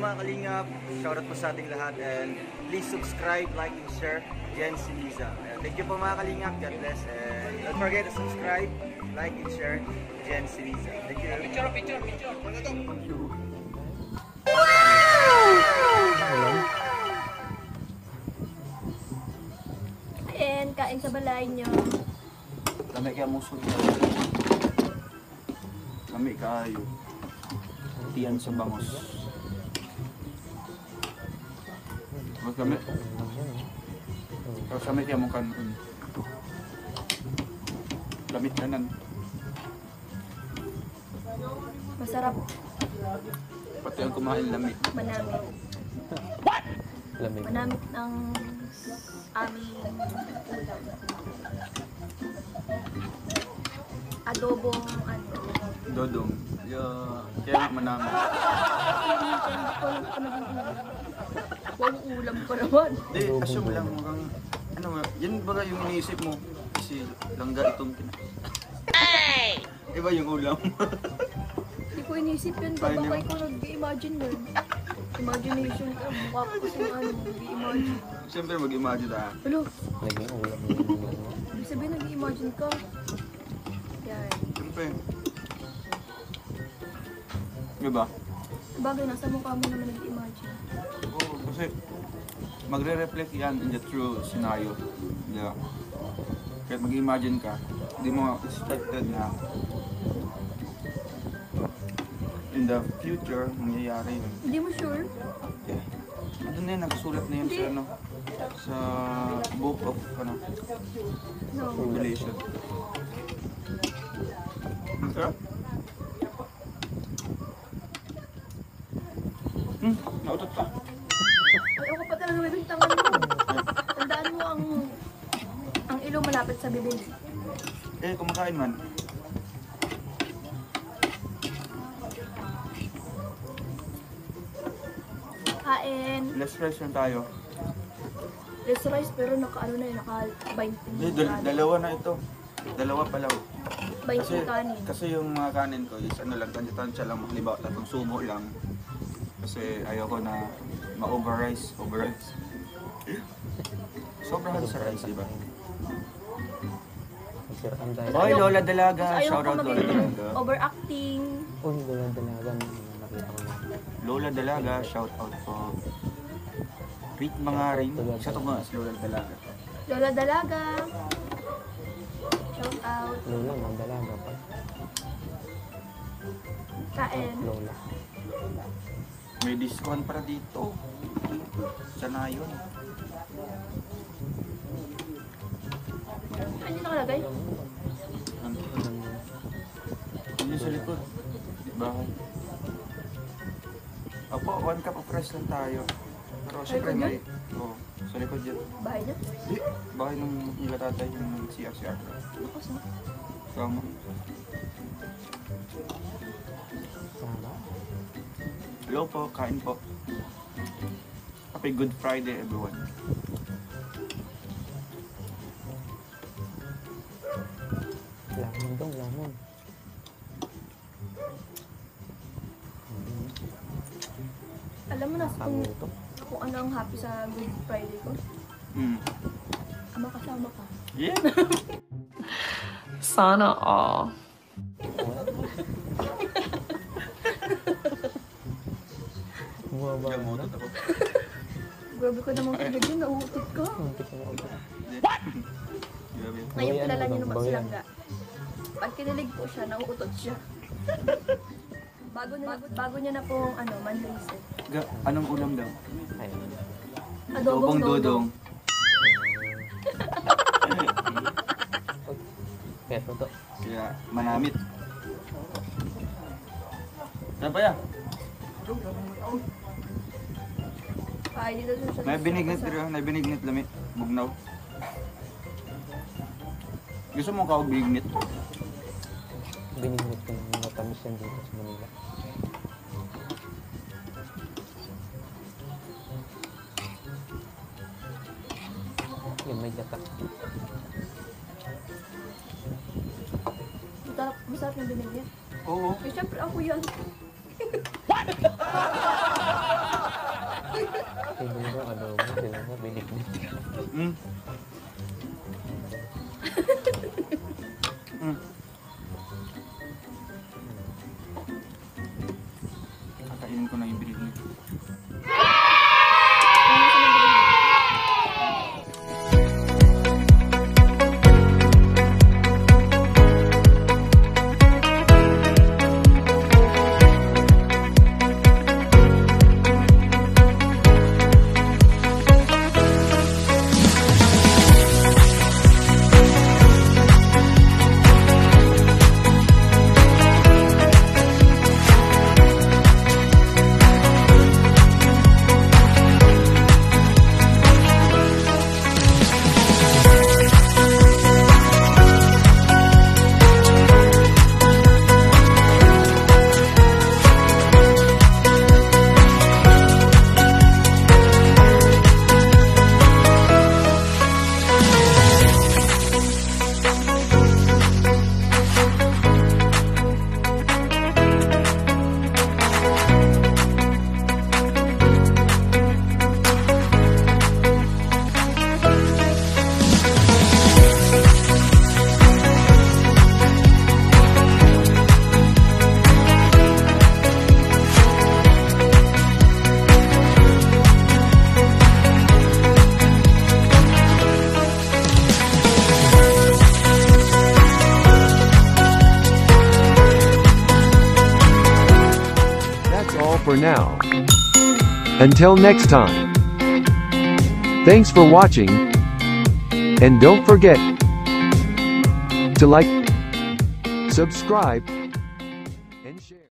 mga kalingap, shoutout po sa ating lahat and please subscribe, like, and share Jen Siliza. Thank you po mga kalingap, God bless and don't forget to subscribe, like, and share Jen Siliza. Thank you. Picture. And kain sa balay nyo. Lami kaya muso niya. Lami kaayo. Tiyan sa bangos. Mas lami. Tapos lami kaya mong kanon. Lamit kanan. Masarap. Pati ang kumain lamit. Manamit. Lamig. Manamit ng aming adobong ano. Dodong. Kaya manamit. Wow, ulam pa naman. Hindi, assume lang mukhang, ano ba, yan baga yung iniisip mo. Kasi langga itong Iba yung ulam. Hindi ko inisip yun. Baka ko nag-imagine yun. Imagination ka. Mukha ko kasi ano, nag-imagine. Siyempre mag-imagine tayo. Hello? Naging ulam. Ibig sabihin nag-imagine ka. Yan. Siyempre. Diba? Bagay, nasa mukha mo naman nag-imagine. Oo, kasi magre-reflect yan in the true scenario. Diba? Kahit mag-imagine ka, hindi mo expected na in the future, mangyayari yun. Hindi mo sure? Yeah. Ano na yun, nakasulat na yun sa ano, sa book of ano, No. Revelation. Sarap? Nautot pa. Ayaw ko pa talaga may bintangan mo. Tandaan mo ang ilong malapit sa bibig. Eh, kumakain man. Kain. Less stress lang tayo. Less rice pero naka-ano na yun, naka-20 Eh, dalawa na ito. Dalawa pa lang. 20 kanin. Kasi yung mga kanin ko is ano lang, tansya lang, halimbawa, tatong sumo lang. Kasi ayoko na ma-overrice. Sobrahan sa rice, diba? Magsiraan tayo. Hoy, Lola Dalaga! Ayaw ko Shoutout Lola maging Dalaga. overacting. Uy, walang dalagan. Nakita ko na. Lola Dalaga, shoutout po. Read mga rin. Shoutout mo si Lola Dalaga. Lola Dalaga. Shout out. Lola, mga dalaga pa. Kain. Lola. May discount para dito. Sana yun. Ano yung nakalagay? Yun sa likod. Bahay. Opo, 1 cup of rice lang tayo. Pero syempre likod may... Oo, sa likod yun. Bahay na? Di, bahay nung nila tatay yung CR. Bukas na. Tama. Sama. Hello po, kain po. Happy Good Friday everyone. Lamon dong, lamon. Alam mo na Kamuto. kung ano ang happy sa Good Friday ko? Ama kasama ka. Yeah. Sana all. Bumaba na. Gamotot ako. Grabe ko namang pinagyan, nauutot ka. Muntik na ako. Grabe. Ngayon Bawian kilala mo niyo ba? naman Bawian. silang ga. Pag kinilig po siya, nauutot siya. bago niya na pong ano, manlisip. Anong ulam daw? Ayun. Adobong dodong. Peso to. Kaya manamit. Ano ba yan? Ay, dito siya. May binignit rin, may binignit lamit. Bugnaw. Gusto mo ka binignit? Binignit ko ng matamis yan dito sa Manila. Yan, may gata. Masarap yung binigyan. Oo. Eh, syempre ako yan. Siguro ano mo, sila na binikbit. Mm. Mm. Kakainin ko na yung binili. For now. Until next time. Thanks for watching. And don't forget to like, subscribe, and share.